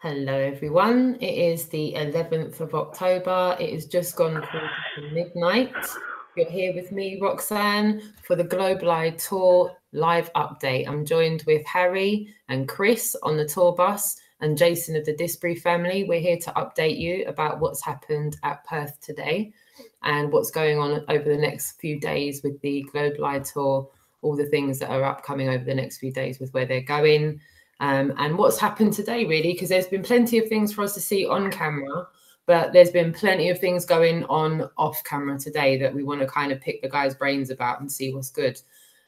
Hello everyone, it is the 11th of October, it is just gone quarter to midnight. You're here with me, Roxanne, for the Global Eye Tour live update. I'm joined with Harry and Chris on the tour bus and Jason of the Disbury family. We're here to update you about what's happened at Perth today and what's going on over the next few days with the Global Eye Tour, all the things that are upcoming over the next few days with where they're going. And what's happened today, really, because there's been plenty of things for us to see on camera, but there's been plenty of things going on off camera today that we want to kind of pick the guys' brains about and see what's good.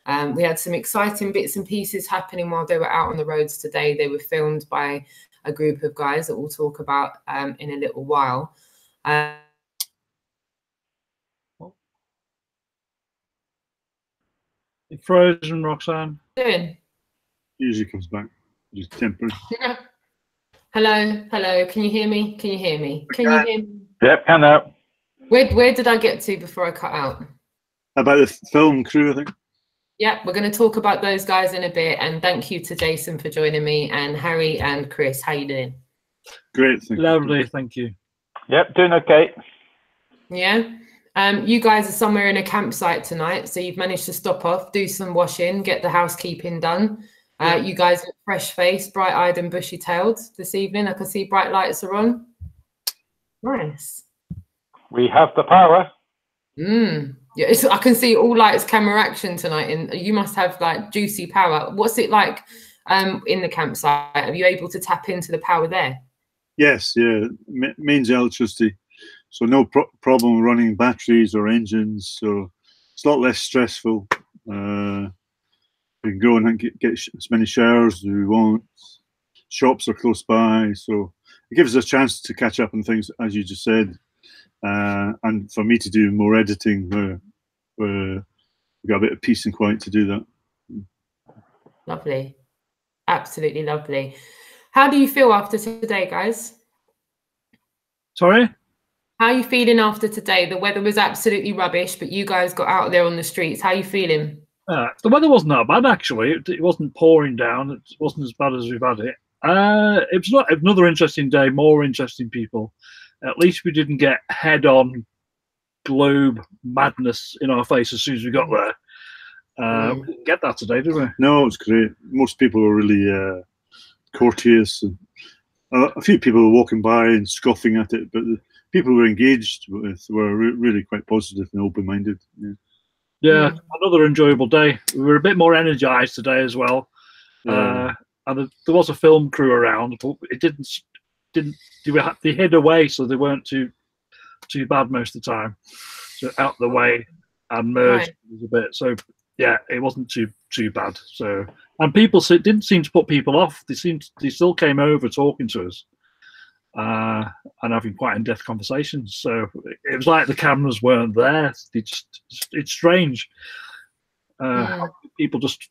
We had some exciting bits and pieces happening while they were out on the roads today. They were filmed by a group of guys that we'll talk about in a little while. You're frozen, Roxanne. Doing? Usually comes back. Just temporary. Hello. Can you hear me? Can you hear me? Can you hear me? Yep, can now. Where did I get to before I cut out? About the film crew, I think. Yeah, we're going to talk about those guys in a bit. And thank you to Jason for joining me, and Harry and Chris. How you doing? Great. Lovely, thank you. Yep, doing okay. Yeah. You guys are somewhere in a campsite tonight, so you've managed to stop off, do some washing, get the housekeeping done. You guys look fresh-faced, bright-eyed and bushy-tailed this evening. I can see bright lights are on. Nice. We have the power. Yeah, I can see all lights, camera action tonight, and you must have like juicy power. What's it like in the campsite? Are you able to tap into the power there? Yes, yeah. Mains electricity, so no problem running batteries or engines. So it's a lot less stressful. We can go and get as many showers as we want. Shops are close by, so it gives us a chance to catch up on things, as you just said, and for me to do more editing where we got a bit of peace and quiet to do that. Lovely. Absolutely lovely. How do you feel after today, guys? Sorry? How are you feeling after today? The weather was absolutely rubbish, but you guys got out there on the streets. How are you feeling? The weather wasn't that bad, actually. It wasn't pouring down. It wasn't as bad as we've had it. It was not another interesting day, more interesting people. At least we didn't get head-on globe madness in our face as soon as we got there. We didn't get that today, did we? No, it was great. Most people were really courteous. And a few people were walking by and scoffing at it, but the people we were engaged with were really quite positive and open-minded. Yeah, another enjoyable day. We were a bit more energized today as well. And there was a film crew around, but it they hid away, so they weren't too bad most of the time. So out the way and merged a bit. So yeah, it wasn't too bad. So, and people didn't seem to put people off. They still came over talking to us. And having quite in-depth conversations. So it was like the cameras weren't there. It's strange. People just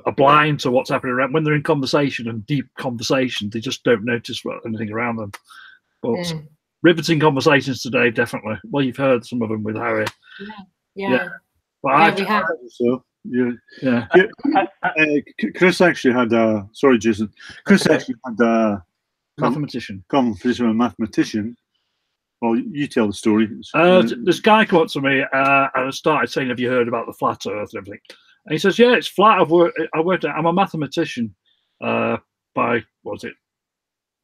are blind to what's happening around when they're in conversation and deep conversation. They just don't notice anything around them. But riveting conversations today, definitely. Well, you've heard some of them with Harry. Yeah. But we have. So Chris actually had sorry, Jason. Chris actually had a conversation with a mathematician. Well, you tell the story. This guy came up to me and started saying, "Have you heard about the flat Earth and everything?" And he says, "Yeah, it's flat. I worked out. I'm a mathematician. By what's it?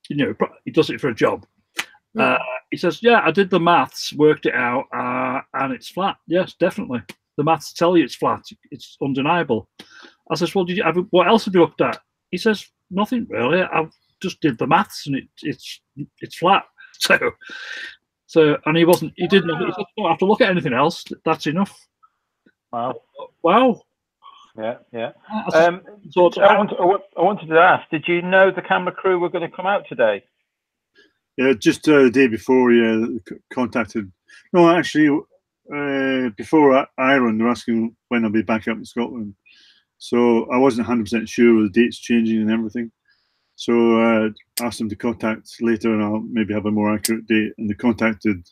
He does it for a job." He says, "Yeah, I did the maths, worked it out, and it's flat. Yes, definitely. The maths tell you it's flat. It's undeniable." I says, "Well, what else have you looked at?" He says, "Nothing really. I've just did the maths and it's flat." So and he didn't. He said, "You don't have to look at anything else. That's enough." Wow. Yeah. I wanted to ask, did you know the camera crew were going to come out today? Yeah, just the day before. Yeah, contacted. No, actually, before Ireland, they're asking when I'll be back up in Scotland. So I wasn't 100% sure with the dates changing and everything. So I asked them to contact later, and I'll maybe have a more accurate date. And they contacted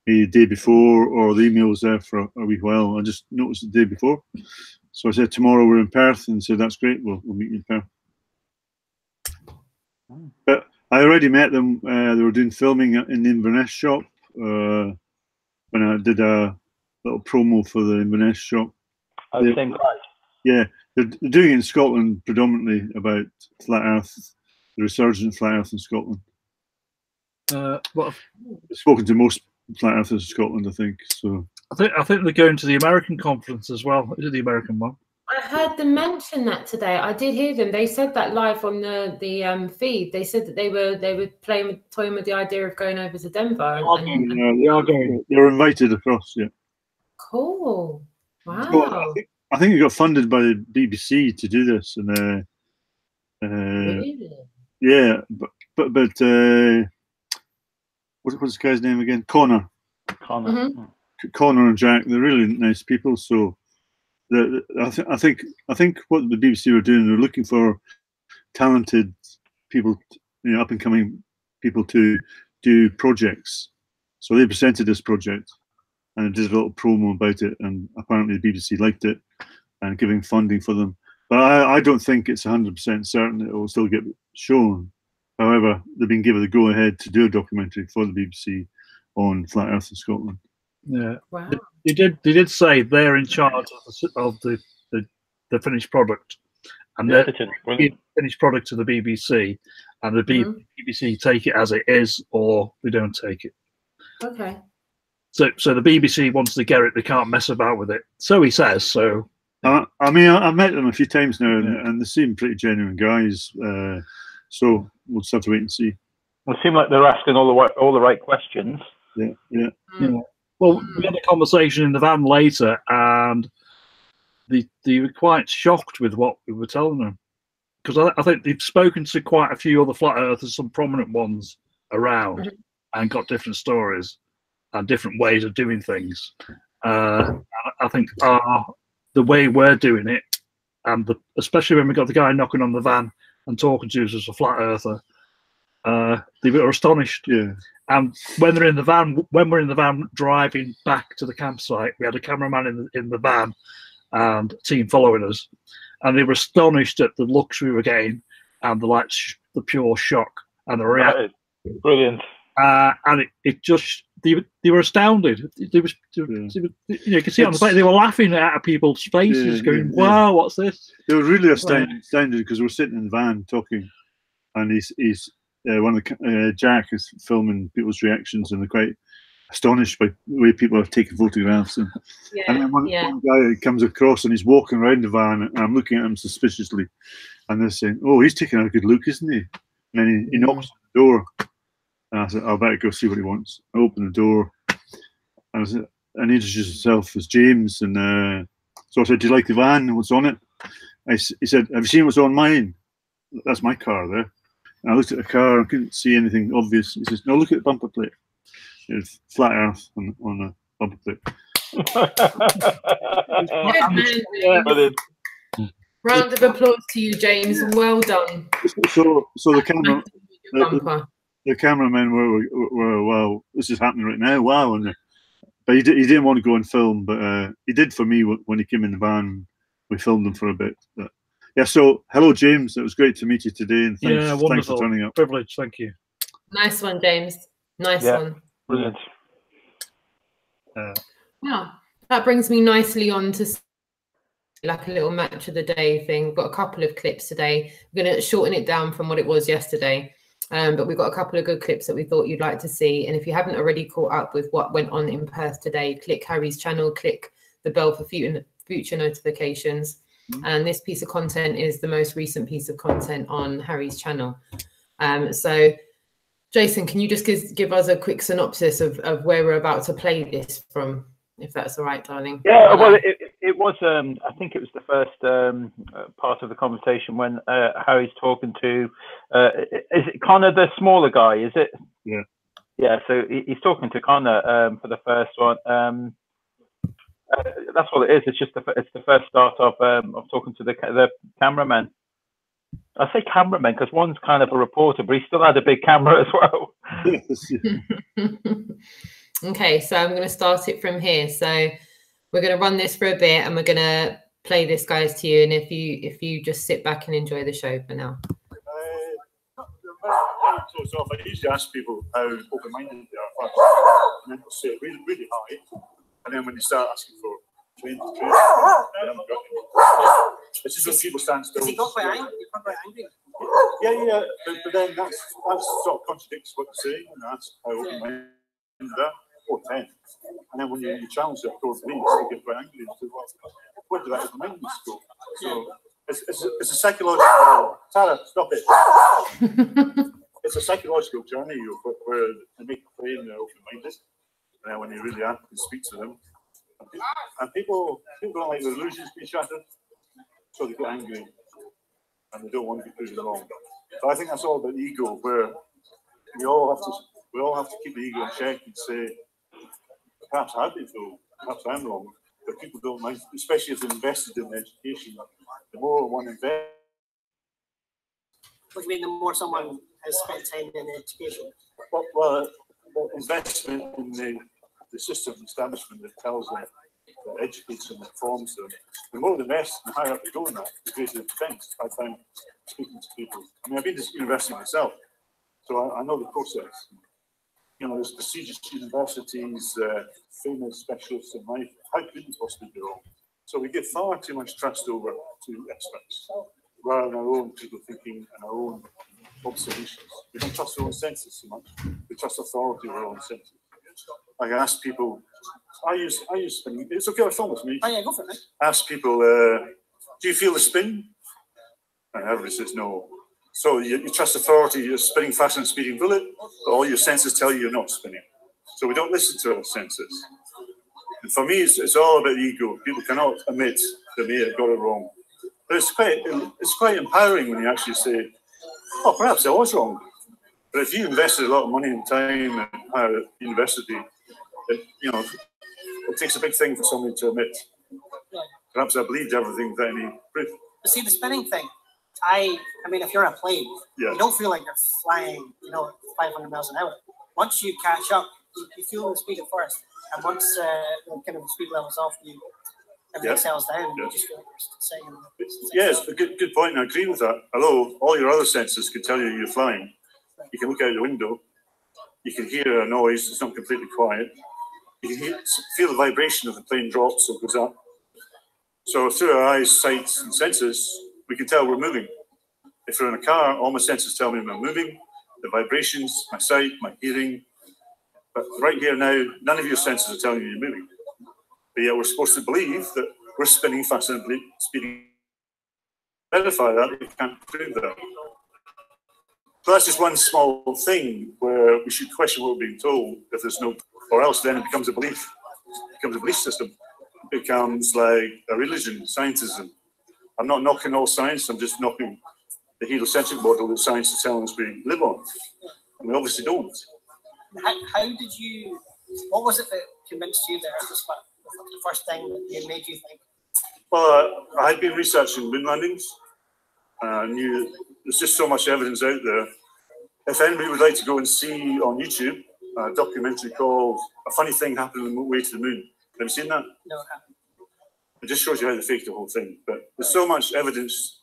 me the day before, or the email was there for a wee while. I just noticed the day before. So I said, tomorrow we're in Perth, and said, that's great, we'll meet you in Perth. But I already met them. They were doing filming in the Inverness shop when I did a little promo for the Inverness shop. Oh, the same guys. Yeah, they're doing it in Scotland predominantly about flat Earth, the resurgent flat Earth in Scotland. What I've spoken to most flat earthers in Scotland, I think. So I think they're going to the American conference as well. Is it the American one? I heard them mention that today. I did hear them. They said that live on the feed. They said that they were toying with the idea of going over to Denver. They are going. They were invited across. Yeah. Cool. Wow. So I think it got funded by the BBC to do this, and Really? yeah, but what's this guy's name again? Connor. Mm-hmm. Connor and Jack. They're really nice people. So I think what the BBC were doing, they're looking for talented people, up and coming people to do projects. So they presented this project and did a little promo about it, and apparently the BBC liked it and giving funding for them. But I don't think it's 100% certain it will still get shown. However, they've been given the go-ahead to do a documentary for the BBC on flat Earth in Scotland. Yeah, wow. They did say they're in charge of the finished product, and the finished product to the BBC, and the BBC take it as it is, or they don't take it. Okay. So the BBC wants to get it; they can't mess about with it. So he says. So I mean, I've met them a few times now, and they seem pretty genuine guys. So we'll just have to wait and see. Well, it seems like they're asking all the right questions. Yeah. Well, we had a conversation in the van later, and they were quite shocked with what we were telling them, because I think they've spoken to quite a few other flat earthers, some prominent ones around, and got different stories and different ways of doing things. I think the way we're doing it, and especially when we got the guy knocking on the van and talking to us as a flat earther, they were astonished. Yeah. And when we're in the van driving back to the campsite, we had a cameraman in the van and a team following us, and they were astonished at the looks we were getting and the pure shock and the reaction. Brilliant. And it just they were astounded. You can see it on the back. They were laughing at people's faces, going, "Wow, what's this?" They were really astounded because we're sitting in the van talking, and he's one of the Jack is filming people's reactions, and they're quite astonished by the way people are taking photographs. And then one guy comes across and he's walking around the van, and I'm looking at him suspiciously, and they're saying, "Oh, he's taking a good look, isn't he?" And then he knocks on the door. And I said, "I'll better go see what he wants." I opened the door, and he introduced himself as James. And so I said, "Do you like the van? What's on it?" He said, "Have you seen what's on mine? That's my car there." And I looked at the car and couldn't see anything obvious. He says, "No, look at the bumper plate. It's flat Earth on the bumper plate." Round of applause to you, James. Well done. So the cameramen were well, this is happening right now. Wow. But he didn't want to go and film, but he did for me when he came in the van. We filmed him for a bit. But yeah, so hello, James. It was great to meet you today, and thanks for turning up. Privilege, thank you. Nice one, James. Nice one. Brilliant. Yeah, that brings me nicely on to like a little match of the day thing. We've got a couple of clips today. We're going to shorten it down from what it was yesterday. But we've got a couple of good clips that we thought you'd like to see. And if you haven't already caught up with what went on in Perth today, click Harry's channel, click the bell for future notifications. And this piece of content is the most recent piece of content on Harry's channel. So, Jason, can you just give us a quick synopsis of where we're about to play this from, if that's all right, darling? Yeah, well, it was, I think it was the first part of the conversation when Harry's talking to, is it Connor, the smaller guy, is it? Yeah. Yeah, so he's talking to Connor for the first one. That's what it is. It's just it's the first start of talking to the cameraman. I say cameraman because one's kind of a reporter, but he still had a big camera as well. Okay, so I'm going to start it from here. So we're going to run this for a bit, and we're going to play this, guys, to you. And if you just sit back and enjoy the show for now. goes off, I usually ask people how open-minded they are first, and then they'll say really, really high, and then when they start asking for trent, they haven't got any. It's just when people stand still. Has he got quite angry? Yeah, but then that sort of contradicts what you're saying, and that's how open-minded they are. Or 10. And then when you challenge that core beliefs, they get quite angry and say, well, where did that open-mindedness go? So it's a psychological. Tara, stop it. It's a psychological journey where they make a claim they're open-minded, and then when you really act and speak to them, and people don't like their illusions being shattered, so they get angry and they don't want to be proven wrong. So I think that's all about ego, where we all have to keep the ego in check and say, perhaps I've been fooled, perhaps I'm wrong, but people don't like, especially if they're invested in education. The more one invests. What do you mean, the more someone has spent time in education? Well, investment in the system establishment that tells them, that educates them, that forms them. The more they invest, the higher up they go in that, the greater the defence. I find speaking to people. I mean, I've been to university myself, so I know the process. You know, there's prestigious universities, famous specialists in life. How could you possibly be wrong? So we give far too much trust over to experts, rather than our own critical thinking and our own observations. We don't trust our own senses so much. We trust authority over our own senses. I can ask people, I use spinning. It's okay, I film with me. Oh yeah, go for it. Ask people, do you feel the spin? And everybody says no. So you trust authority, you're spinning faster than a speeding bullet, but all your senses tell you you're not spinning. So we don't listen to our senses. And for me, it's all about ego. People cannot admit they may have got it wrong. But it's quite empowering when you actually say, oh, perhaps I was wrong. But if you invested a lot of money and time in higher university, it takes a big thing for somebody to admit. Perhaps I believed everything without any proof. But see, the spinning thing, I mean, if you're on a plane, you don't feel like you're flying, 500 miles an hour. Once you catch up, you feel the speed at first. And once the kind of speed levels off, everything settles down. You just feel like you're staying. Yes, a good point. I agree with that. Although all your other senses can tell you you're flying. You can look out the window. You can hear a noise. It's not completely quiet. You can feel the vibration of the plane drops or goes up. So through our eyes, sight, and senses, we can tell we're moving. If we're in a car, all my senses tell me we're moving. The vibrations, my sight, my hearing. But right here now, none of your senses are telling you you're moving. But yet we're supposed to believe that we're spinning faster than speeding. Verify that, you can't prove that. So that's just one small thing where we should question what we're being told if there's no, or else then it becomes a belief. It becomes a belief system. It becomes like a religion, scientism. I'm not knocking all science, I'm just knocking the heliocentric model that science is telling us we live on. And we obviously don't. How did you, what was it that convinced you there? Was the first thing that made you think? Well, I had been researching moon landings. I knew there's just so much evidence out there. If anybody would like to go and see on YouTube a documentary called A Funny Thing Happened on the Way to the Moon. Have you seen that? No, I haven't. It just shows you how they faked the whole thing. But there's so much evidence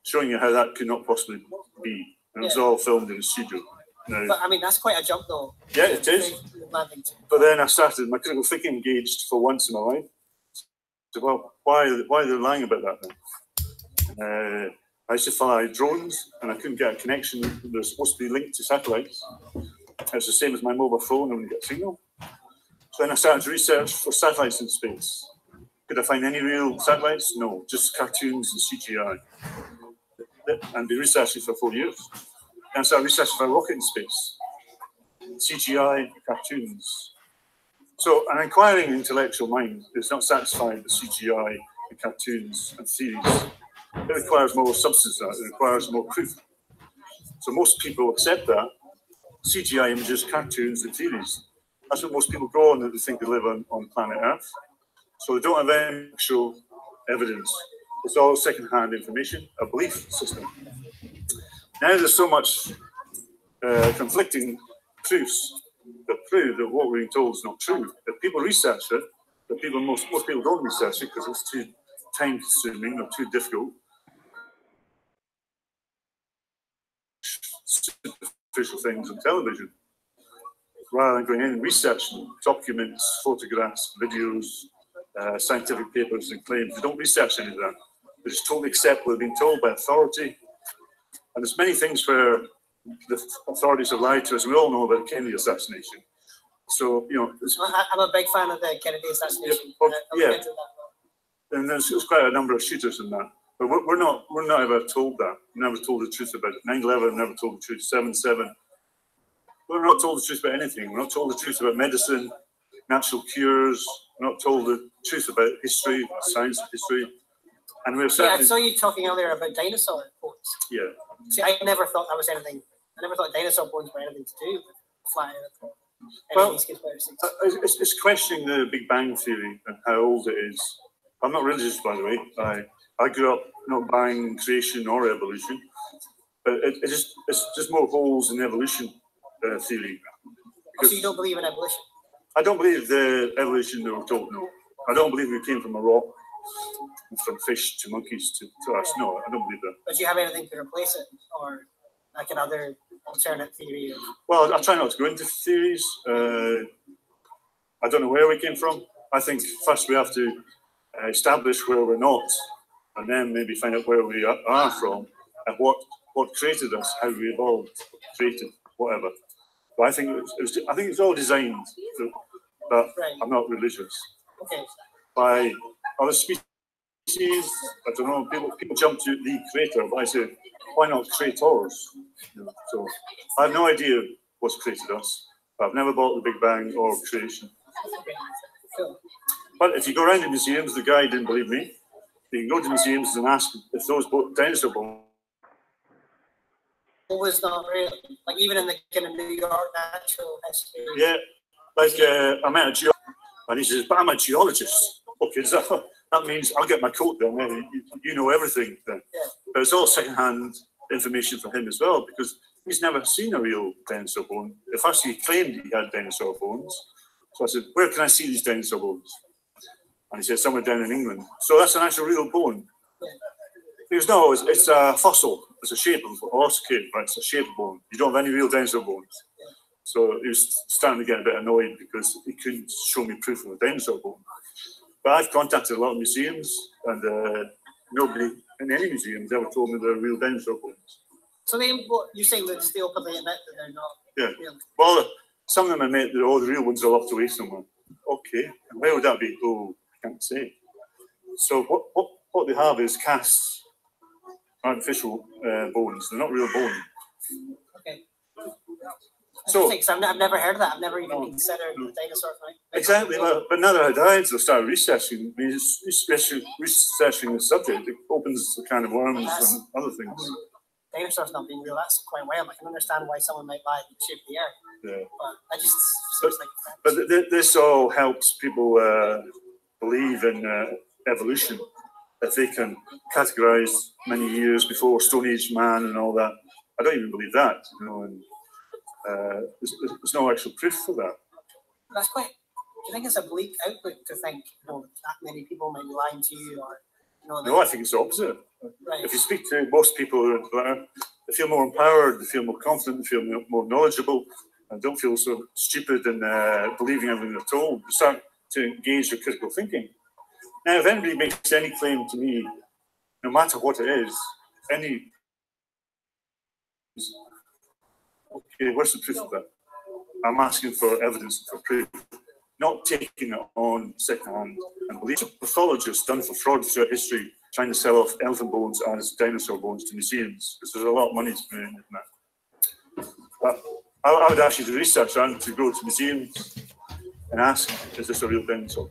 showing you how that could not possibly be. And it was all filmed in a studio. Now, but I mean, that's quite a jump though. Yeah, it is. But then I started, my critical thinking engaged for once in my life. So, well, why are they lying about that then? I used to fly drones and I couldn't get a connection. They're supposed to be linked to satellites. It's the same as my mobile phone, I wouldn't get a signal. So then I started to research for satellites in space. Could I find any real satellites? No, just cartoons and CGI. And been researching for 4 years. And I started researching for a rocket in space. CGI, cartoons. So an inquiring intellectual mind is not satisfied with CGI and cartoons and theories. It requires more substance than that. It requires more proof. So most people accept that. CGI images, cartoons, and theories. That's what most people go on that they think they live on planet Earth. So they don't have any actual evidence. It's all second-hand information, a belief system. Now there's so much conflicting proofs that prove that what we're being told is not true. If people research it, but most people don't research it because it's too time-consuming or too difficult. official things on television, rather than going in and researching documents, photographs, videos, scientific papers and claims. They don't research any of that. They just totally accept what they're being told by authority. And there's many things where the authorities have lied to us. We all know about the Kennedy assassination. So, you know, I'm a big fan of the Kennedy assassination. Yeah, and there's quite a number of shooters in that. But we're not ever told that. We're never told the truth about it. 9/11, never told the truth. 7/7. We're not told the truth about anything. We're not told the truth about medicine, natural cures. We're not told the truth about history, science of history. And we're certainly... I saw you talking earlier about dinosaur bones. Yeah. See, I never thought that was anything. I never thought dinosaur bones were anything to do with flat Earth. Well, it's questioning the Big Bang Theory and how old it is. I'm not religious, by the way. I grew up not buying creation or evolution, but it's just more holes in evolution theory. So you don't believe in evolution? I don't believe the evolution that we're told. No, I don't believe we came from a rock, from fish to monkeys to us. No, I don't believe that. But do you have anything to replace it, or like another alternate theory? Well, I try not to go into theories. I don't know where we came from. I think first we have to establish where we're not, and then maybe find out where we are from and what created us, how we evolved, created, whatever. But I think it's all designed. But right. I'm not religious. Okay. By other species, I don't know. People jump to the creator, but I say, why not creators? You know, so I have no idea what's created us. But I've never bought the Big Bang or creation. Okay. Cool. But if you go around the museums, the guy didn't believe me. You can go to museums and ask if those dinosaur bones. It was not real. Like even in the kind of New York natural history. Yeah, like I met a geologist, and he says, "But I'm a geologist." Okay, so that means I'll get my coat then. You know everything then. Yeah. But it's all second-hand information for him as well, because he's never seen a real dinosaur bone. At first, he claimed he had dinosaur bones. So I said, "Where can I see these dinosaur bones?" And he said, "Somewhere down in England." So that's an actual real bone. Yeah. He goes, "No, it's a fossil. It's a shape of a horse kid, but it's a shape of bone. You don't have any real dinosaur bones." Yeah. So he was starting to get a bit annoyed because he couldn't show me proof of a dinosaur bone. But I've contacted a lot of museums, and nobody in any museum has ever told me they're real dinosaur bones. So you're saying that they openly admit that they're not? Yeah. Real? Well, some of them admit that the real ones are locked away somewhere. Okay, and where would that be? Oh, I can't say. So what they have is casts, artificial bones. They're not real bones. Okay. So I've never heard of that. I've never even considered dinosaurs. Exactly, but now that I died, so I started researching. Researching the subject, it opens the kind of worms and other things. Dinosaurs not being real, that's quite wild. I can understand why someone might buy the shape of the earth. Yeah. But this all helps people believe in evolution. If they can categorize many years before Stone Age man and all that, I don't even believe that. You know, and there's no actual proof for that. That's quite. Do you think it's a bleak outlook to think that many people might be lying to you, or No, I think it's the opposite. Right. If you speak to most people, they feel more empowered, they feel more confident, they feel more knowledgeable, and don't feel so stupid and believing everything they're told. They start to engage with critical thinking. Now, if anybody makes any claim to me, no matter what it is, okay, where's the proof of that? I'm asking for evidence and for proof, not taking it on second-hand and believe. Pathologists done for fraud throughout history, trying to sell off elephant bones as dinosaur bones to museums, because there's a lot of money to be made in that. But I would ask you to research and to go to museums and ask, is this a real dinosaur?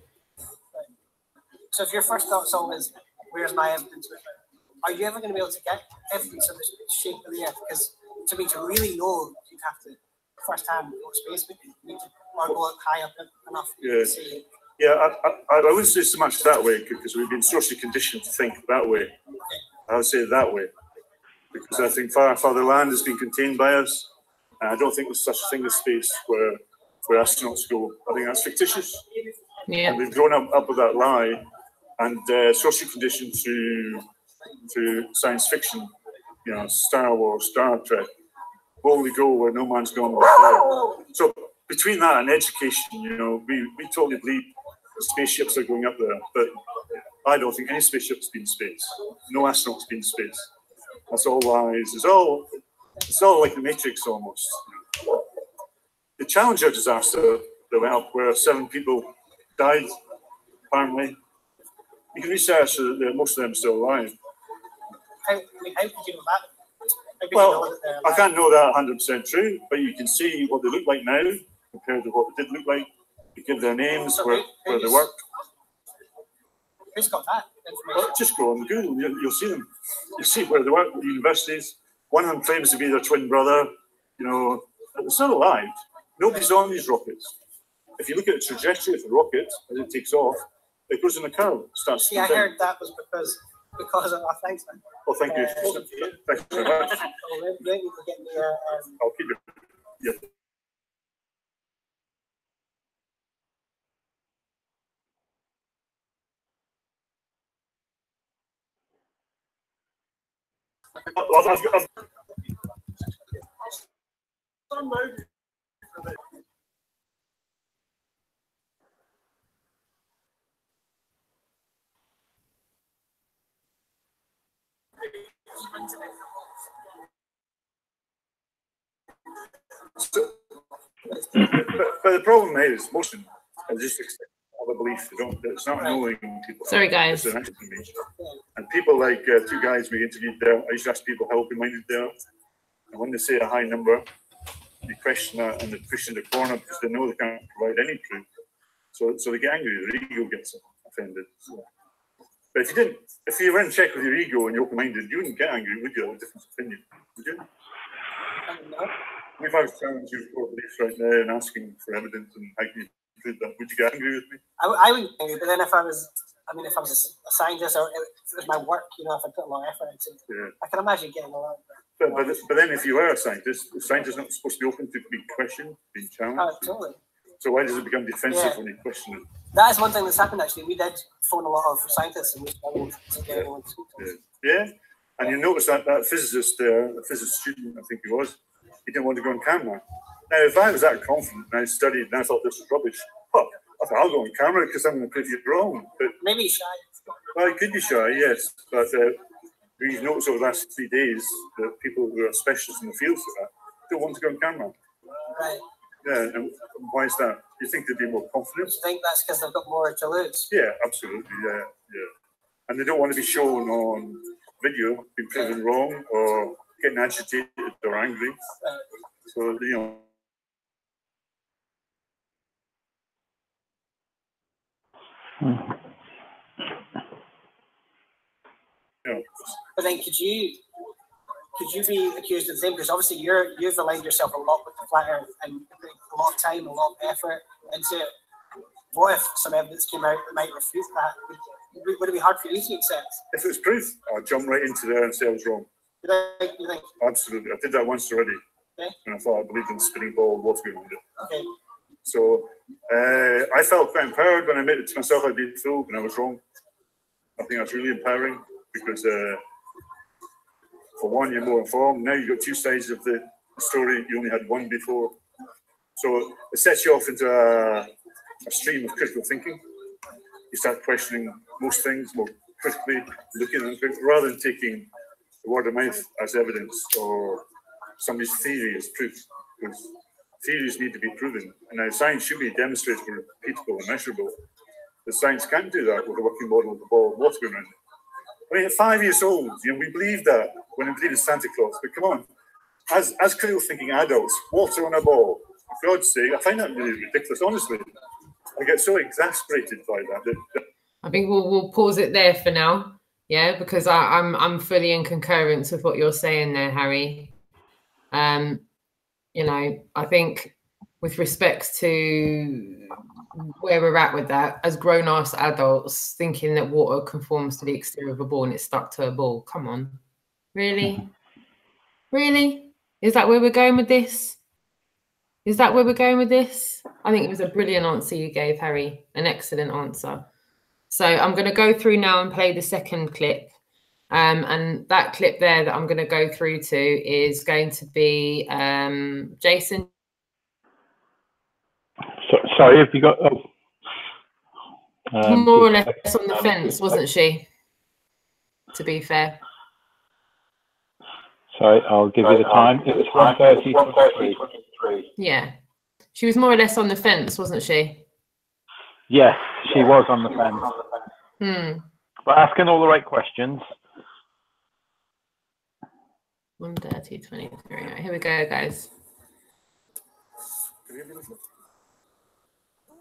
So if your first song is, where's my evidence? Are you ever going to be able to get evidence of the shape of the earth? Because to really know, you'd have to first-hand go space, or go up high up enough to see it. Yeah, I wouldn't say so much that way, because we've been socially conditioned to think that way. Okay. I would say that way, because I think farther land has been contained by us, and I don't think there's such a thing as space where astronauts go. I think that's fictitious. Yeah. And we've grown up with that lie, and socially conditioned to science fiction, Star Wars, Star Trek, boldly go where no man's gone before. So between that and education, you know, we totally believe spaceships are going up there, but I don't think any spaceship's been in space. No astronaut's been in space. That's all lies. It's all like the Matrix almost. The Challenger disaster that went up where 7 people died, apparently. You can research that most of them are still alive. How did you know that? Well, I can't know that 100% true, but you can see what they look like now compared to what they did look like. You give their names, so where they work. Who's got that information? Well, just go on Google, you'll see them. You see where they work at universities. One of them claims to be their twin brother. You know, they're still alive. Nobody's on these rockets. If you look at the trajectory of the rocket as it takes off, it goes in a curve. Starts. See, I heard that was because of our thanks, man. Well, thank you. Thanks very much. Maybe we can get the. I'll keep it. Yeah. But the problem is, most of them are just have a belief. It's not knowing people. Sorry, guys. And people like 2 guys we interviewed there, I used to ask people how open-minded they are. And when they say a high number, you question that and they push in the corner because they know they can't provide any proof. So they get angry, their ego gets offended. So. But if you were in check with your ego and you're open-minded, you wouldn't get angry, would you? Have a different opinion, would you? If I was challenging you for beliefs right now and asking for evidence and how can you prove that, would you get angry with me? I wouldn't get angry, but then if I was a scientist or if it was my work, you know, if I put a lot of effort into it, I can imagine getting a lot. But then if you are a scientist, the scientist is not supposed to be open to being questioned, being challenged. Oh, totally. So why does it become defensive when you question it? That is one thing that's happened actually. We did phone a lot of scientists and we struggled to get anyone to speak to us. Yeah, and you notice that physicist there, a physics student, I think he was, he didn't want to go on camera. Now, if I was that confident and I studied and I thought this was rubbish, I thought I'll go on camera because I'm going to prove you wrong. But maybe he's shy. Well, he could be shy, yes, but we've noticed over the last 3 days that people who are specialists in the field for that don't want to go on camera. Right. Yeah, and why is that? Do you think they'd be more confident? Do you think that's because they've got more to lose? Yeah, absolutely, yeah. And they don't want to be shown on video being proven wrong or getting agitated or angry. Right. So, you know. But then could you be accused of the same? Because obviously you've aligned yourself a lot with the flat earth and a lot of time, a lot of effort into it. What if some evidence came out that might refute that? Would it be hard for you to accept? If it was proof, I'd jump right into there and say I was wrong. You think? Absolutely. I did that once already. Okay. And I thought I believed in spinning ball, what's going on with it. Okay. So I felt quite empowered when I admitted to myself I'd been fooled and I was wrong. I think that's really empowering because for one, you're more informed. Now you've got 2 sides of the story. You only had one before. So it sets you off into a stream of critical thinking. You start questioning most things more critically, looking at them, rather than taking the word of mouth as evidence or somebody's theory as proof. Because theories need to be proven. And now science should be demonstrated, repeatable and measurable. But science can't do that with a working model of the ball and what's going on. I mean, at 5 years old, we believed that when we believed in Santa Claus. But come on, as critical thinking adults, water on a ball. For God's sake, I find that really ridiculous. Honestly, I get so exasperated by that. I think we'll pause it there for now. Yeah, because I'm fully in concurrence with what you're saying there, Harry. You know, I think with respect to where we're at with that, as grown-ass adults, thinking that water conforms to the exterior of a ball and it's stuck to a ball. Come on. Really? Really? Is that where we're going with this? Is that where we're going with this? I think it was a brilliant answer you gave, Harry. An excellent answer. So I'm going to go through now and play the second clip. And that clip there that I'm going to go through to is going to be Jason. Sorry, have you got? More or less on the fence, wasn't she? To be fair. Sorry, I'll give you the time. It was 1:30. Yeah, she was more or less on the fence, wasn't she? Yes, she was on the fence. But asking all the right questions. 1:30:23. Right, here we go, guys.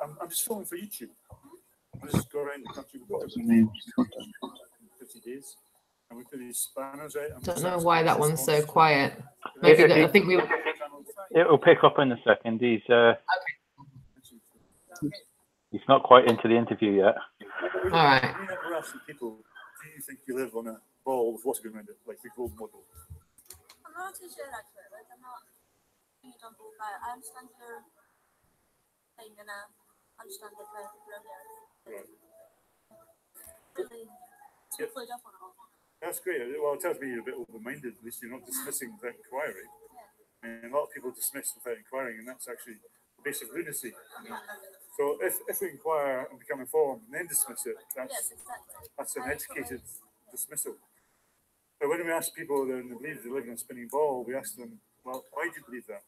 I'm just filming for YouTube. I just go around the country with 50 days, and we put these spanners out. I don't know why that one's so quiet. Maybe I think we. It'll pick up in a second. He's not quite into the interview yet. All right. We're asking people, do you think you live on a ball with water going around it, like the gold model? I'm not too sure actually. Like I'm not being a dumb but I understand your thing and I understand the really played up on it all. That's great. Well, it tells me you're a bit open-minded. At least you're not dismissing without inquiry. And a lot of people dismiss without inquiring, and that's actually the base of lunacy. You know? So if we inquire and become informed and then dismiss it, that's an educated dismissal. But when we ask people that they believe they live in a spinning ball, we ask them, well, why do you believe that?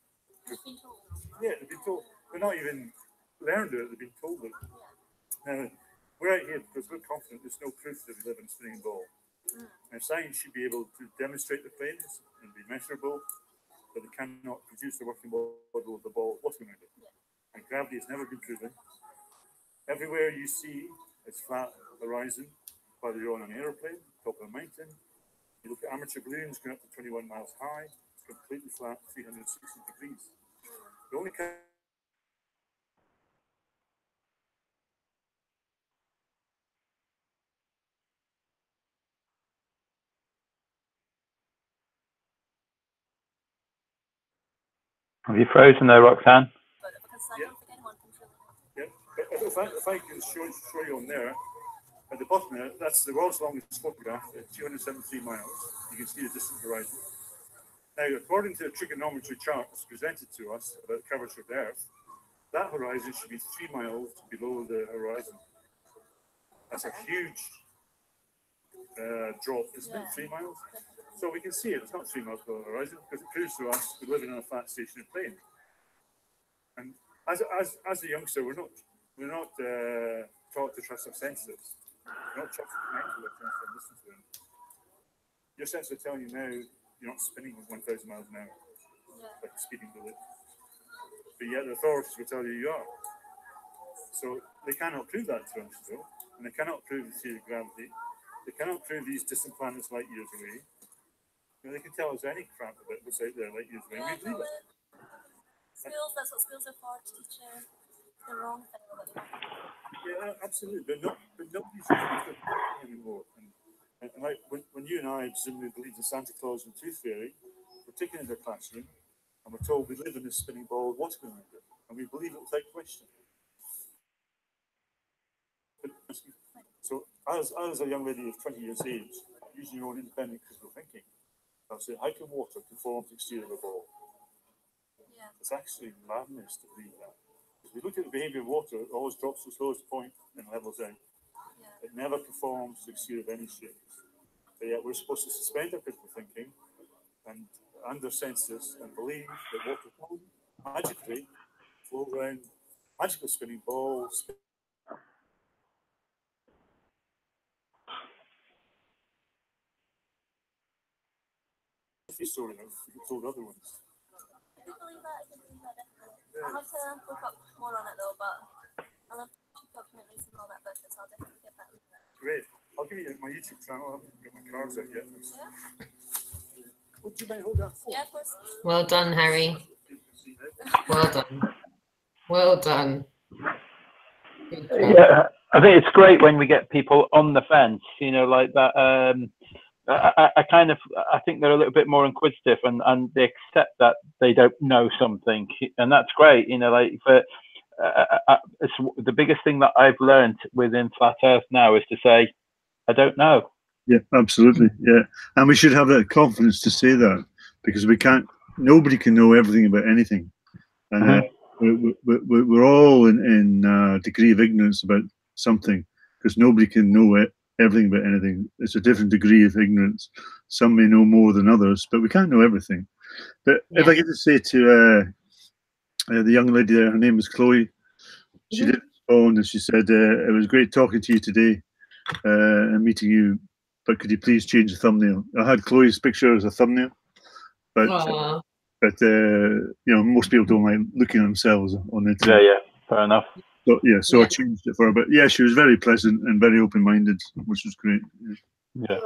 Yeah, they've been told. They're not even learned it, they've been told it. Now, we're out here because we're confident there's no proof that we live in a spinning ball. Now, science should be able to demonstrate the claims and be measurable, but they cannot produce a working model of the ball what's going around it. And gravity has never been proven. Everywhere you see it's flat horizon, whether you're on an aeroplane, top of a mountain. You look at amateur balloons going up to 21 miles high, it's completely flat, 360 degrees. The only Have you frozen there, Roxanne? Yeah. If I can show you on there, at the bottom there, that's the world's longest photograph at 273 miles. You can see the distant horizon. Now, according to the trigonometry charts presented to us about curvature of the Earth, that horizon should be 3 miles below the horizon. That's a huge drop, isn't it? 3 miles? So we can see it. It's not 3 miles below the horizon because it proves to us we're living on a flat stationary plane. And as a youngster, we're not taught to trust our senses. We're not taught to connect with our senses and listen to them. Your senses are telling you now you're not spinning with 1,000 miles an hour, like a speeding bullet. But yet the authorities will tell you you are. So they cannot prove that to us, though, and they cannot prove the theory of gravity. They cannot prove these distant planets light years away. You know, they can tell us any crap about what's out there light years away. Yeah, We believe it. Schools, that's what schools are for, to teach the wrong thing about the wrong thing. Yeah, absolutely. But nobody's using it anymore. And like when you and I presumably believe in Santa Claus and Tooth Fairy, we're taken into a classroom and we're told we live in this spinning ball of what's going around it. And we believe it without question. So as a young lady of 20 years age, using your own independent critical thinking, I'll say, how can water conform to the exterior of a ball? Yeah. It's actually madness to believe that. If we look at the behavior of water, it always drops to its lowest point and levels out. Yeah. It never conforms to the exterior of any shape. But yet we're supposed to suspend our critical thinking and under senses and believe that water can magically flow around, magical spinning balls. Story now, we told other ones. I can believe that definitely. I'll have to look up more on it though, but I love documentaries and all that business, so I'll definitely get that. Great. I'll give you my YouTube channel. I haven't got my cards out yet. Yeah. Would you mind hold that phone? Yeah, of course. Well done, Harry. Well done. Well done. Yeah, I think it's great when we get people on the fence, you know, like that. I think they're a little bit more inquisitive and they accept that they don't know something, and that's great, you know, like it's the biggest thing that I've learned within Flat Earth now is to say, I don't know, Yeah, absolutely. Yeah, and we should have that confidence to say that, because we can't. Nobody can know everything about anything, and we're all in degree of ignorance about something, because nobody can know everything about anything. It's a different degree of ignorance. Some may know more than others, but we can't know everything. But if I get to say to the young lady there, her name is Chloe. She did respond, and she said, "It was great talking to you today and meeting you. But could you please change the thumbnail?" I had Chloe's picture as a thumbnail, but you know, most people don't like looking at themselves on the internet. Yeah, fair enough. So so I changed it for her. But yeah, she was very pleasant and very open-minded, which was great. Yeah.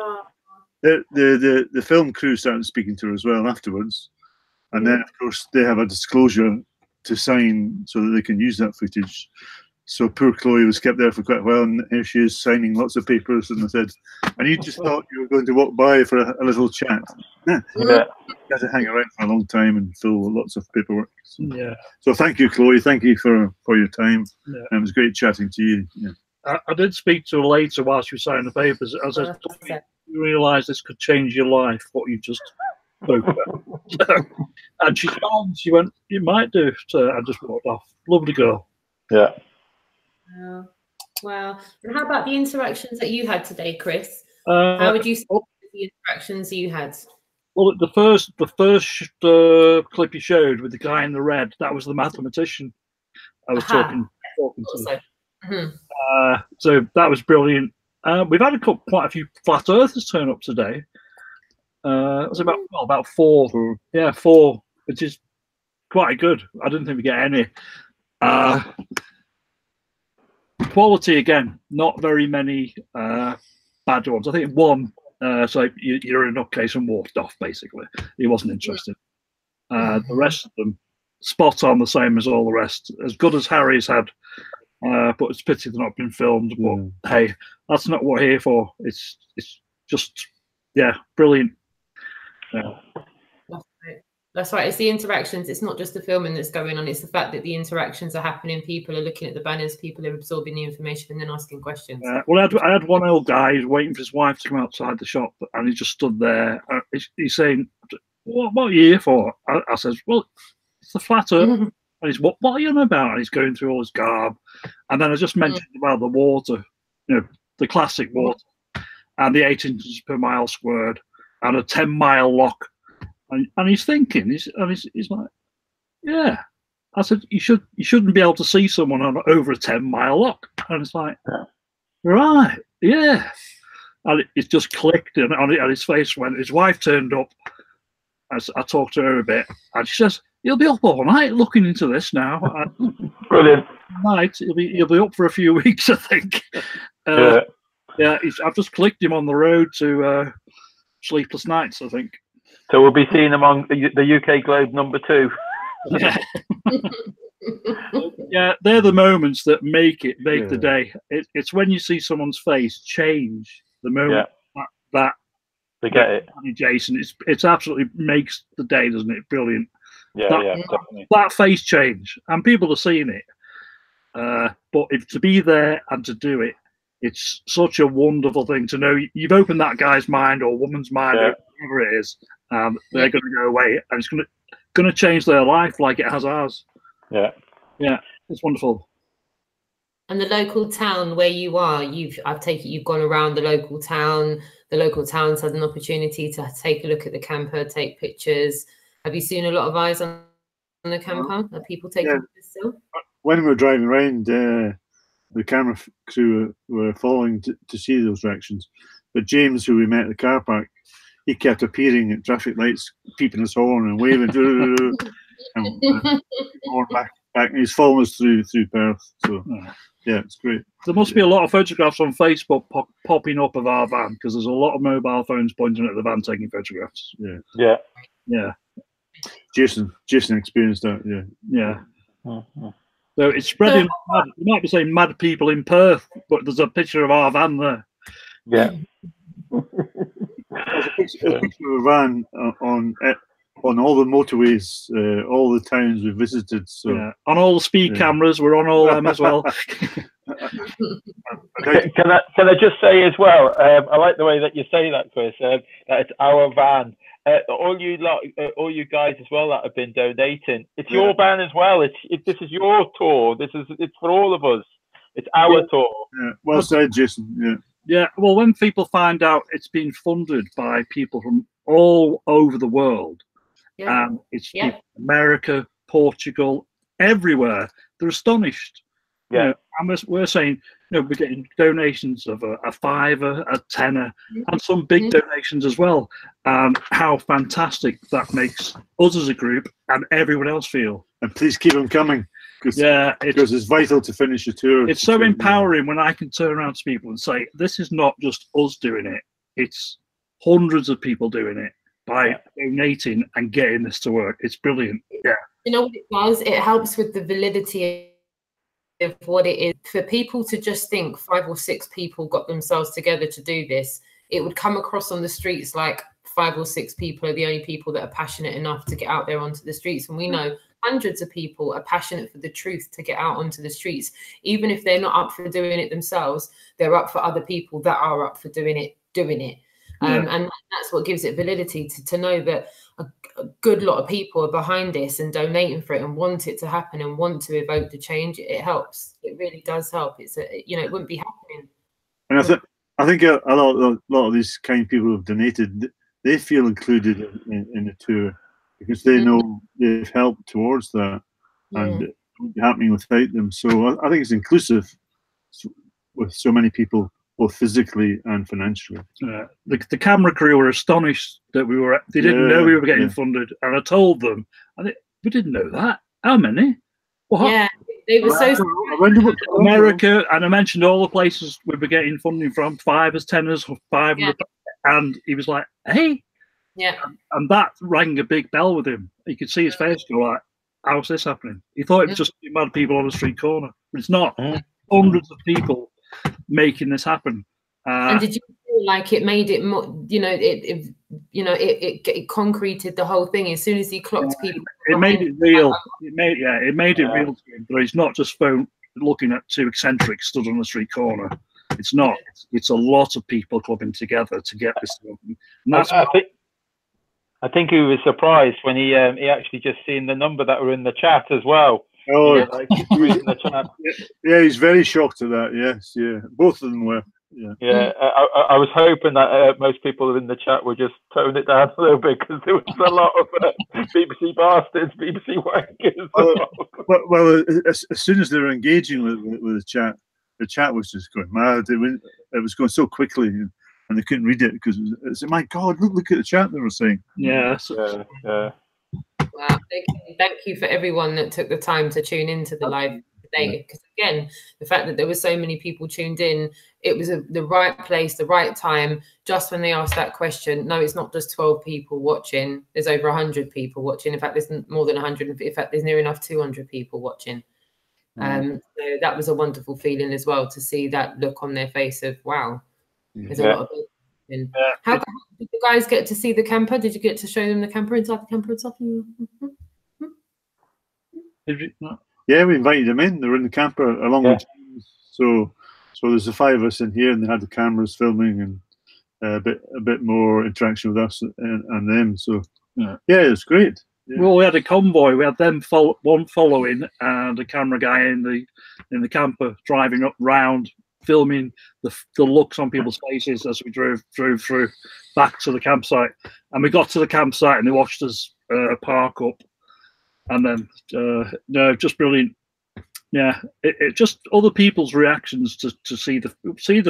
The film crew started speaking to her as well afterwards, and then of course they have a disclosure to sign so that they can use that footage. So poor Chloe was kept there for quite a while, and here she is signing lots of papers. And I said, "And you just thought you were going to walk by for a little chat?" Yeah. You had to hang around for a long time and fill lots of paperwork. So thank you, Chloe. Thank you for your time. Yeah. And it was great chatting to you. Yeah. I did speak to her later while she was signing the papers. I said, "You realise this could change your life, what you just spoke about?" And she smiled. She went, "You might do." So I just walked off. Lovely girl. Yeah. Wow. And how about the interactions that you had today, Chris? How would you say the interactions you had? Well, the first clip you showed with the guy in the red, that was the mathematician I was talking to. So that was brilliant. We've had quite a few flat earthers turn up today. It was about 4. Yeah, 4, which is quite good. I didn't think we get any. Quality again, not very many bad ones. I think one. So you're in a nutcase and walked off. Basically, he wasn't interested. The rest of them, spot on, the same as all the rest. As good as Harry's had, but it's pity they're not been filmed. But hey, that's not what we're here for. It's just brilliant. Yeah. That's right. It's the interactions. It's not just the filming that's going on. It's the fact that the interactions are happening. People are looking at the banners. People are absorbing the information and then asking questions. Well, I had one old guy who's waiting for his wife to come outside the shop, and he just stood there. He's saying, "What are you here for?" I says, "Well, it's the flat earth." And he's, "What are you on about?" And he's going through all his garb. And then I just mentioned about the water, the classic water, and the 8 inches per mile squared, and a 10-mile lock. And he's thinking, he's like, "Yeah." I said, you shouldn't be able to see someone on over a 10-mile lock." And it's like, right, yeah. And it just clicked, and his face went. His wife turned up. I talked to her a bit, and she says, "You'll be up all night looking into this now." Brilliant. Night, he'll be up for a few weeks, I think. I've just clicked him on the road to Sleepless Nights, I think. So we'll be seeing him on the UK Globe #2. Yeah, they're the moments that make the day. It's when you see someone's face change the moment that they get it. Jason, it's absolutely makes the day, doesn't it? Brilliant. Definitely. That face change, and people are seeing it. But to be there and to do it, it's such a wonderful thing to know you've opened that guy's mind or woman's mind, or whatever it is. They're going to go away, and it's going to change their life like it has ours. Yeah, it's wonderful. And the local town where you are, I take it you've gone around the local town. The local town's had an opportunity to take a look at the camper, take pictures. Have you seen a lot of eyes on the camper? Are people taking pictures still? When we were driving around, the camera crew were following to see those reactions. But James, who we met at the car park, he kept appearing at traffic lights, peeping his horn and waving, and horn back. And he's following us through Perth. So yeah, it's great. There must be a lot of photographs on Facebook popping up of our van, because there's a lot of mobile phones pointing at the van taking photographs. Yeah. Jason experienced that. Yeah. So it's spreading. You might be saying mad people in Perth, but there's a picture of our van there. Yeah. There's a picture of a van on all the motorways, all the towns we visited. So on all the speed cameras, we're on all them as well. Can I just say as well? I like the way that you say that, Chris. That it's our van. All you guys as well that have been donating. It's your van as well. This is your tour. It's for all of us. It's our tour. Yeah. Well said, Jason. Yeah. Yeah. Well, when people find out it's been funded by people from all over the world, it's people from America, Portugal, everywhere, they're astonished. Yeah. You know, and we're saying, we're getting donations of a fiver, a tenner, and some big donations as well. How fantastic that makes us as a group and everyone else feel. And please keep them coming. Because it's vital to finish the tour. It's so empowering when I can turn around to people and say, this is not just us doing it. It's hundreds of people doing it by donating and getting this to work. It's brilliant. Yeah. You know what it does? It helps with the validity of what it is. For people to just think 5 or 6 people got themselves together to do this, it would come across on the streets like 5 or 6 people are the only people that are passionate enough to get out there onto the streets. And we know hundreds of people are passionate for the truth to get out onto the streets. Even if they're not up for doing it themselves, they're up for other people that are up for doing it. And that's what gives it validity, to know that a good lot of people are behind this and donating for it and want it to happen and want to evoke the change. It helps. It really does help. It wouldn't be happening. And I think a lot of these kind of people who have donated, they feel included in the tour, because they know they've helped towards that, and it wouldn't be happening without them. So I think it's inclusive with so many people, both physically and financially. The camera crew were astonished that they didn't know we were getting funded, and I told them, we didn't know that. How many? What? Yeah, they were so America, and I mentioned all the places we were getting funding from, 5s, 10s, 500, and he was like, hey. Yeah. And that rang a big bell with him. You could see his face go like, how's this happening? He thought it was just mad people on the street corner, but it's not. Hundreds of people making this happen. And did you feel like it made it more, it concreted the whole thing as soon as he clocked people? It made it real. It made it real to him. But he's not just looking at 2 eccentrics stood on the street corner. It's not. It's a lot of people clubbing together to get this done. And that's I think he was surprised when he actually just seen the number that were in the chat as well. Oh, reading the chat. Yeah, he's very shocked at that. Yes, yeah, both of them were. Yeah. I was hoping that most people in the chat would just tone it down a little bit, because there was a lot of BBC bastards, BBC wankers. Well, as soon as they were engaging with the chat was just going mad. It was going so quickly, and they couldn't read it because it's my God, look at the chat they were saying. Yeah. Wow, thank you for everyone that took the time to tune into the live today. Because again, the fact that there were so many people tuned in, it was the right place, the right time. Just when they asked that question, no, it's not just 12 people watching. There's over 100 people watching. In fact, there's more than 100. In fact, there's near enough 200 people watching. So that was a wonderful feeling as well, to see that look on their face of wow. There's a lot of people. How did you guys get to see the camper? Did you get to show them the camper inside the camper and stuff? Yeah, we invited them in. They were in the camper along with James. So there's the 5 of us in here, and they had the cameras filming and a bit more interaction with us and them. So yeah, it was great. Yeah. Well, we had a convoy. We had them one following, and a camera guy in the camper driving up round, filming the looks on people's faces as we drove through back to the campsite. And we got to the campsite, and they watched us park up, and then just brilliant. Yeah, it just other people's reactions to see the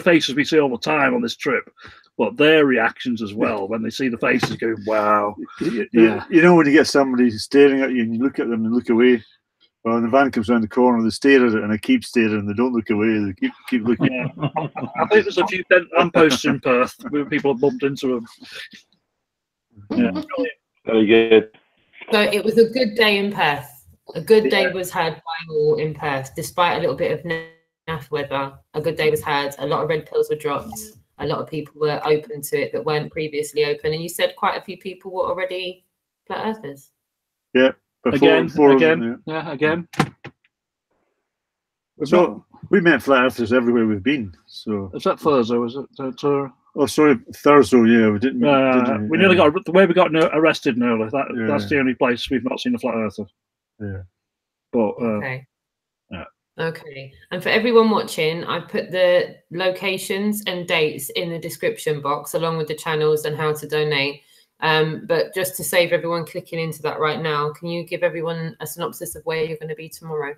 faces we see all the time on this trip, but their reactions as well when they see the faces going, wow. You know, when you get somebody staring at you and you look at them and look away, well, when the van comes around the corner, they stare at it and they keep staring and they don't look away, they keep looking. Yeah. I think there's a few lampposts in Perth where people have bumped into them. Yeah. Very good. So it was a good day in Perth. A good day was had by all in Perth, despite a little bit of naff weather. A good day was had. A lot of red pills were dropped. A lot of people were open to it that weren't previously open. And you said quite a few people were already flat earthers. Yeah. Again. Yeah. Again. So We met flat earthers everywhere we've been. So is that Thursday? Was it? oh, sorry, Thursday. Yeah, we didn't. We nearly got the way we got arrested nearly. That's the only place we've not seen a flat earther. Yeah, but okay. Yeah. Okay, and for everyone watching, I've put the locations and dates in the description box along with the channels and how to donate. But just to save everyone clicking into that right now, can you give everyone a synopsis of where you're going to be tomorrow?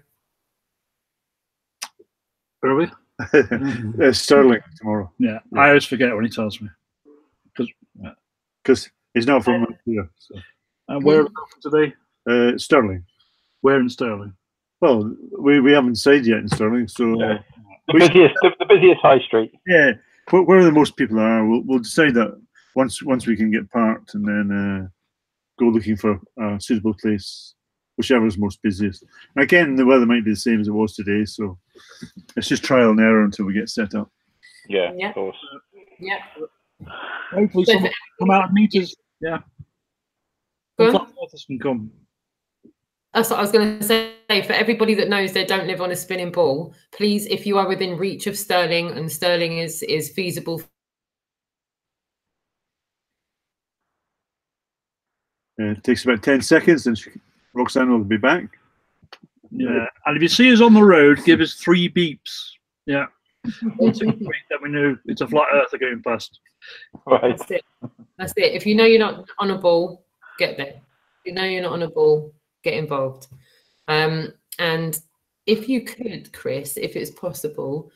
Where are we? Stirling tomorrow. Yeah, I always forget when he tells me. Because he's not from here. So. And where are we going today? Stirling. Where in Stirling? Well, we haven't said yet in Stirling, so the busiest high street. Yeah, where the most people are, we'll decide that once we can get parked, and then go looking for a suitable place, whichever is most busiest. Again, the weather might be the same as it was today, so it's just trial and error until we get set up. Yeah, of course. Yeah. Hopefully, someone come out and meet us. Yeah. Flat earthers can come. That's what I was going to say. For everybody that knows they don't live on a spinning ball, please, if you are within reach of Stirling and Stirling is feasible. It takes about 10 seconds and Roxanne will be back. Yeah, and if you see us on the road, give us 3 beeps. Yeah. That we know it's a flat earther going past. Right. That's it. That's it. If you know you're not on a ball, get there. If you know you're not on a ball, get involved. And if you could, Chris, if it's possible,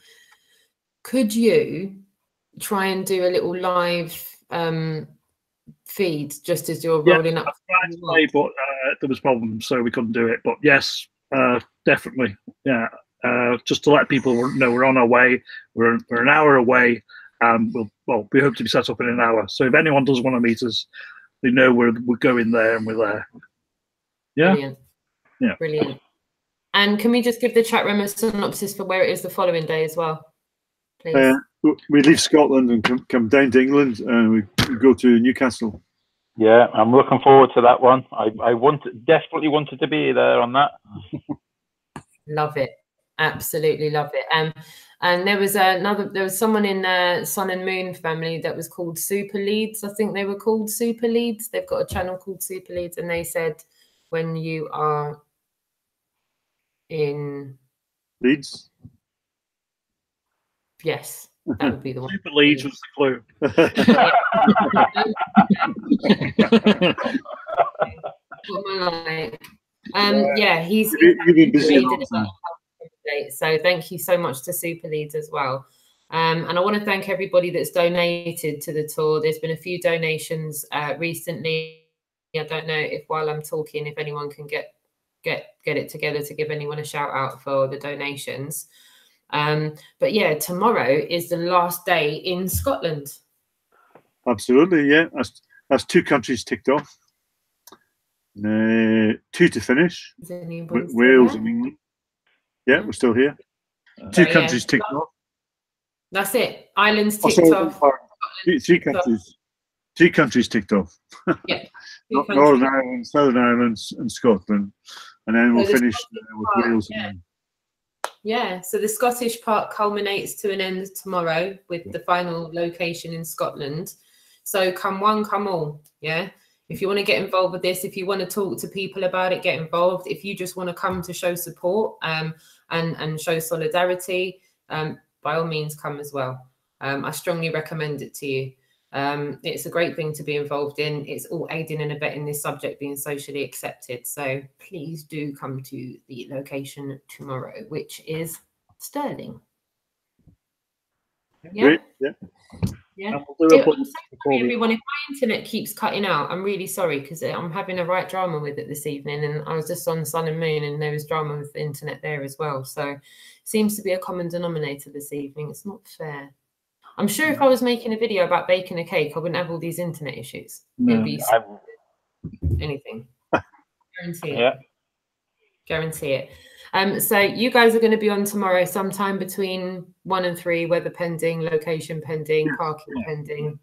could you try and do a little live feed just as you're rolling up? I tried to play, but there was problems, so we couldn't do it. But yes, definitely, yeah. Just to let people know we're on our way. We're an hour away, and we hope to be set up in an hour. So if anyone does want to meet us, they know we're going there and we're there. Yeah. Brilliant. Yeah. Brilliant. And can we just give the chat room a synopsis for where it is the following day as well, please? We leave Scotland and come down to England, and we go to Newcastle. Yeah, I'm looking forward to that one. I desperately wanted to be there on that. Love it. Absolutely love it. And there was someone in Sun and Moon family that was called Super Leeds. I think they were called Super Leeds. They've got a channel called Super Leeds, and they said when you are in Leeds. Yes, that would be the one. Super Leeds was the clue. What am I like? Yeah, he's been busy. So thank you so much to Super Leeds as well. And I want to thank everybody that's donated to the tour. There's been a few donations recently. I don't know if while I'm talking, if anyone can get it together to give anyone a shout out for the donations. But yeah, tomorrow is the last day in Scotland. Absolutely, yeah. That's 2 countries ticked off. 2 to finish. Wales and England. Yeah, we're still here. 2 countries ticked off. That's it. Ireland's ticked off. 3 countries. 3 countries ticked off. Yeah. Northern Ireland, Southern Ireland, and Scotland, and then we'll finish with Wales. Yeah. So the Scottish part culminates to an end tomorrow with the final location in Scotland. So come one, come all. Yeah. If you want to get involved with this, if you want to talk to people about it, get involved. If you just want to come to show support and show solidarity, by all means, come as well. I strongly recommend it to you. It's a great thing to be involved in. It's all aiding and abetting this subject being socially accepted. So please do come to the location tomorrow, which is Stirling. Yeah. Great. Yeah. Yeah. I'm sorry, everyone, if my internet keeps cutting out, I'm really sorry because I'm having a right drama with it this evening, and I was just on Sun and Moon and there was drama with the internet there as well. So it seems to be a common denominator this evening. It's not fair. I'm sure if I was making a video about baking a cake, I wouldn't have all these internet issues. No. It'd be anything. Guarantee it. Yeah. Guarantee it. So you guys are going to be on tomorrow sometime between 1 and 3, weather pending, location pending, parking pending.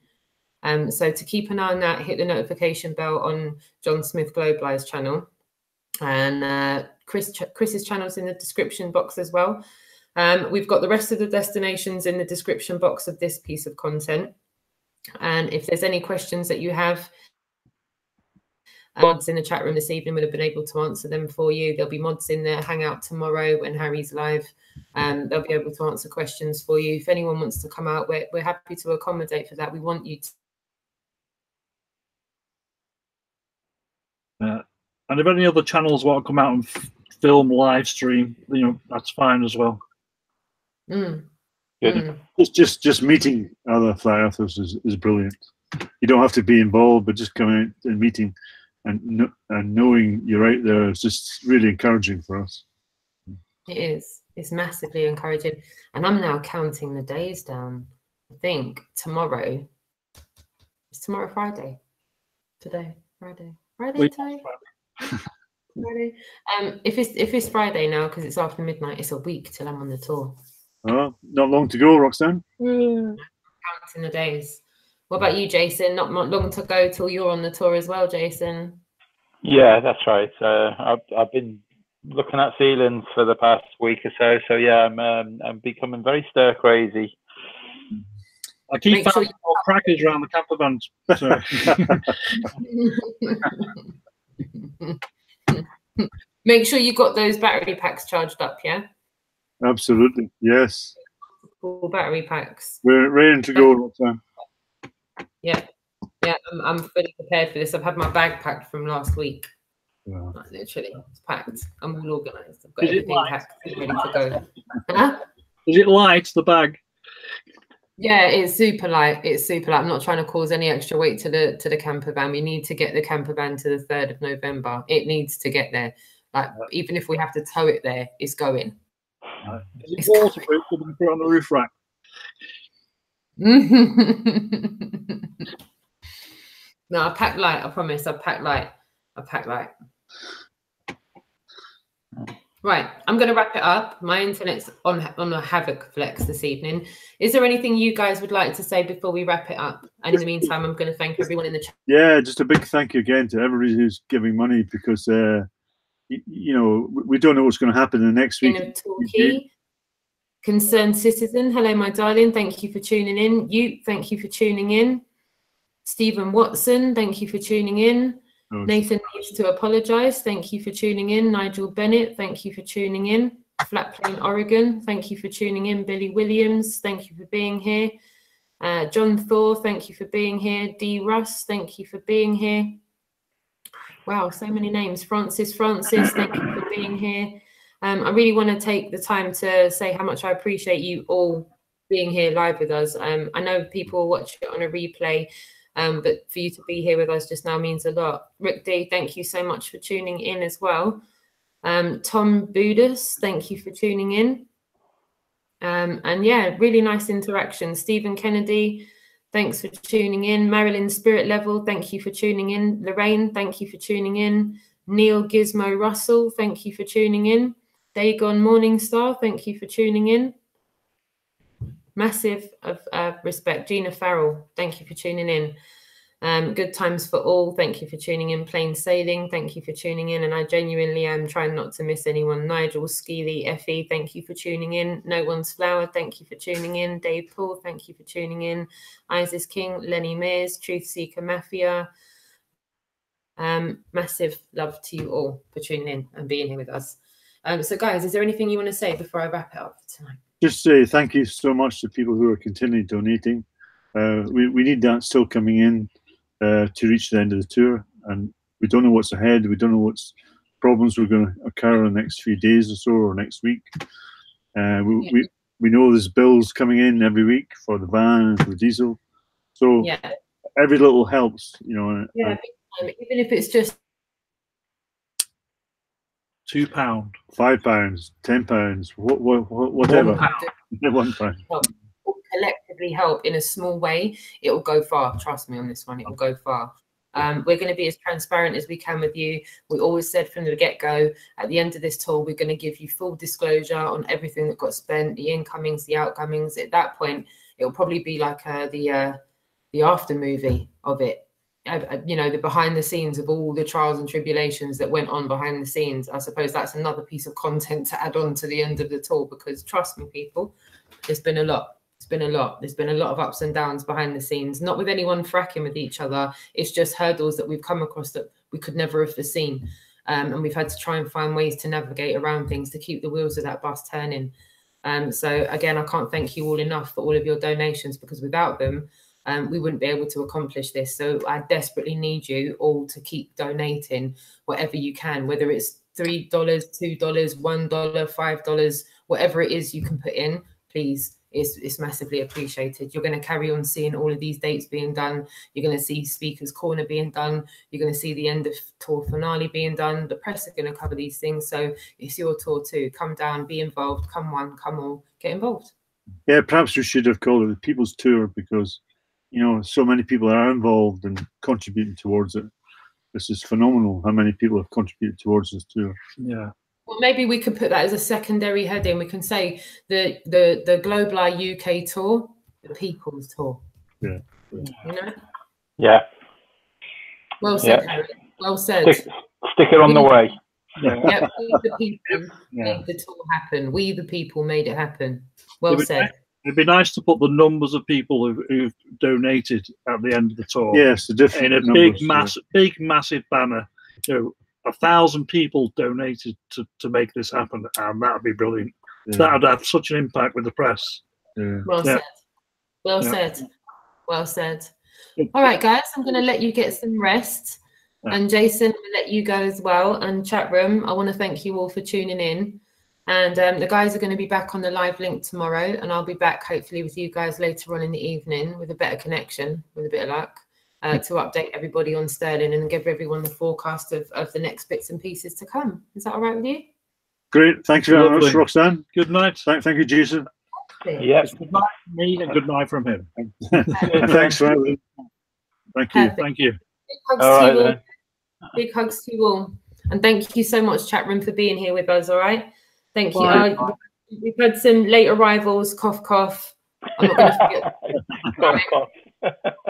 So to keep an eye on that, hit the notification bell on John Smith Globalize channel. And Chris's channel's in the description box as well. We've got the rest of the destinations in the description box of this piece of content. And if there's any questions that you have, mods in the chat room this evening would have been able to answer them for you. There'll be mods in the hangout tomorrow when Harry's live. They'll be able to answer questions for you. If anyone wants to come out, we're happy to accommodate for that. We want you to. And if any other channels want to come out and film, live stream, that's fine as well. Just meeting other flat earthers is brilliant. You don't have to be involved, but just coming out and meeting and knowing you're out there is just really encouraging for us. It is. It's massively encouraging. And I'm now counting the days down. I think tomorrow. Is tomorrow Friday? Today? Friday today? Friday. If it's Friday now, because it's after midnight, it's a week till I'm on the tour. Oh, not long to go, Roxanne. Counting the days. What about you, Jason? Not long to go till you're on the tour as well, Jason. Yeah, that's right. I've been looking at ceilings for the past week or so. So yeah, I'm becoming very stir crazy. I keep finding more crackers around the camper van. Make sure you got those battery packs charged up, yeah? Absolutely, yes. Cool battery packs. We're ready to go, Roxanne. Yeah, I'm fully prepared for this. I've had my bag packed from last week. Yeah. Like, literally, it's packed. I'm all organised. I've got everything packed, ready to go. Huh? Is it light, the bag? Yeah, it's super light. It's super light. I'm not trying to cause any extra weight to the camper van. We need to get the camper van to the 3rd of November. It needs to get there. Like, even if we have to tow it there, it's going. Is it waterproof? Can we put it on the roof rack? No, I pack light. I promise. I pack light. Right, I'm going to wrap it up. My internet's on a havoc flex this evening. Is there anything you guys would like to say before we wrap it up? And in the meantime, I'm going to thank everyone in the chat. Yeah, just a big thank you again to everybody who's giving money, because we don't know what's going to happen in the next week. Concerned citizen, hello, my darling. Thank you for tuning in. Thank you for tuning in. Stephen Watson, thank you for tuning in. Nathan needs to apologise. Thank you for tuning in. Nigel Bennett, thank you for tuning in. Flat Plain, Oregon, thank you for tuning in. Billy Williams, thank you for being here. John Thor, thank you for being here. D. Russ, thank you for being here. Wow, so many names. Francis, thank you for being here. I really want to take the time to say how much I appreciate you all being here live with us. I know people watch it on a replay, but for you to be here with us just now means a lot. Rick D, thank you so much for tuning in as well. Tom Budus, thank you for tuning in. And yeah, really nice interaction. Stephen Kennedy, thanks for tuning in. Marilyn Spirit Level, thank you for tuning in. Lorraine, thank you for tuning in. Neil Gizmo Russell, thank you for tuning in. Dagon Morningstar, thank you for tuning in. Massive of respect. Gina Farrell, thank you for tuning in. Good Times for All, thank you for tuning in. Plain Sailing, thank you for tuning in. And I genuinely am trying not to miss anyone. Nigel Skeely, Effie, thank you for tuning in. No One's Flower, thank you for tuning in. Dave Paul, thank you for tuning in. Isis King, Lenny Mears, Truth Seeker Mafia. Massive love to you all for tuning in and being here with us. So guys, is there anything you want to say before I wrap it up for tonight? Just say thank you so much to people who are continually donating. We need that still coming in to reach the end of the tour, and we don't know what's ahead. We don't know what's problems are going to occur in the next few days or so, or next week. We know there's bills coming in every week for the van and for the diesel, so every little helps, even if it's just £2, £5, £10, whatever. £1. Collectively help in a small way, it will go far. Trust me on this one, it will go far. We're going to be as transparent as we can with you. We always said from the get-go, at the end of this tour, we're going to give you full disclosure on everything that got spent, the incomings, the outgoings. At that point, it will probably be like the after movie of it. you know, the behind the scenes of all the trials and tribulations that went on behind the scenes. I suppose that's another piece of content to add on to the end of the tour, because trust me, people, there's been a lot. It's been a lot. There's been a lot of ups and downs behind the scenes, not with anyone fracking with each other. It's just hurdles that we've come across that we could never have foreseen. And we've had to try and find ways to navigate around things to keep the wheels of that bus turning. So again, I can't thank you all enough for all of your donations, because without them, we wouldn't be able to accomplish this. So I desperately need you all to keep donating whatever you can, whether it's $3, $2, $1, $5, whatever it is you can put in, please. It's massively appreciated. You're going to carry on seeing all of these dates being done. You're going to see Speaker's Corner being done. You're going to see the end of tour finale being done. The press are going to cover these things. So it's your tour too. Come down, be involved. Come one, come all, get involved. Yeah, perhaps we should have called it the People's Tour, because, you know, so many people are involved and contributing towards it. This is phenomenal how many people have contributed towards this tour. Yeah. Well, maybe we could put that as a secondary heading. We can say the Global UK Tour, the People's Tour. Yeah. You know? Yeah. Well said, Harry. Well said. Stick it on the way. Yeah, we the people made the tour happen. We the people made it happen. Well said. It'd be nice to put the numbers of people who've donated at the end of the tour. Yes, the different in a numbers, big massive banner. You know, 1,000 people donated to make this happen, and that'd be brilliant. Yeah. That would have such an impact with the press. Yeah. Well said. Well said. Well said. All right, guys, I'm going to let you get some rest. And Jason, I'm going to let you go as well. And chat room, I want to thank you all for tuning in. And the guys are going to be back on the live link tomorrow. And I'll be back hopefully with you guys later on in the evening with a better connection, with a bit of luck. To update everybody on Stirling and give everyone the forecast of the next bits and pieces to come. Is that all right with you? Great. Thank you very much, Roxanne. Good night. Thank you, Jason. Yes. Good night from me and good night from him. Thanks, Riley. Thank you. Perfect. Thank you. Big hugs to you all. Big hugs to you all. And thank you so much, chat room, for being here with us, all right? Thank you. We've had some late arrivals, cough, cough. I'm not going to forget.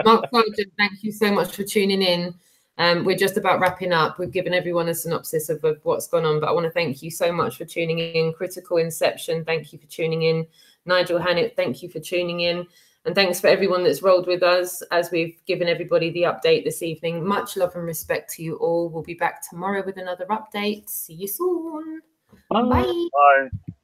Mark Sargent, thank you so much for tuning in. We're just about wrapping up. We've given everyone a synopsis of what's gone on, but I want to thank you so much for tuning in. Critical Inception, thank you for tuning in. Nigel Hannett, thank you for tuning in. And thanks for everyone that's rolled with us as we've given everybody the update this evening. Much love and respect to you all. We'll be back tomorrow with another update. See you soon. Bye. Bye. Bye.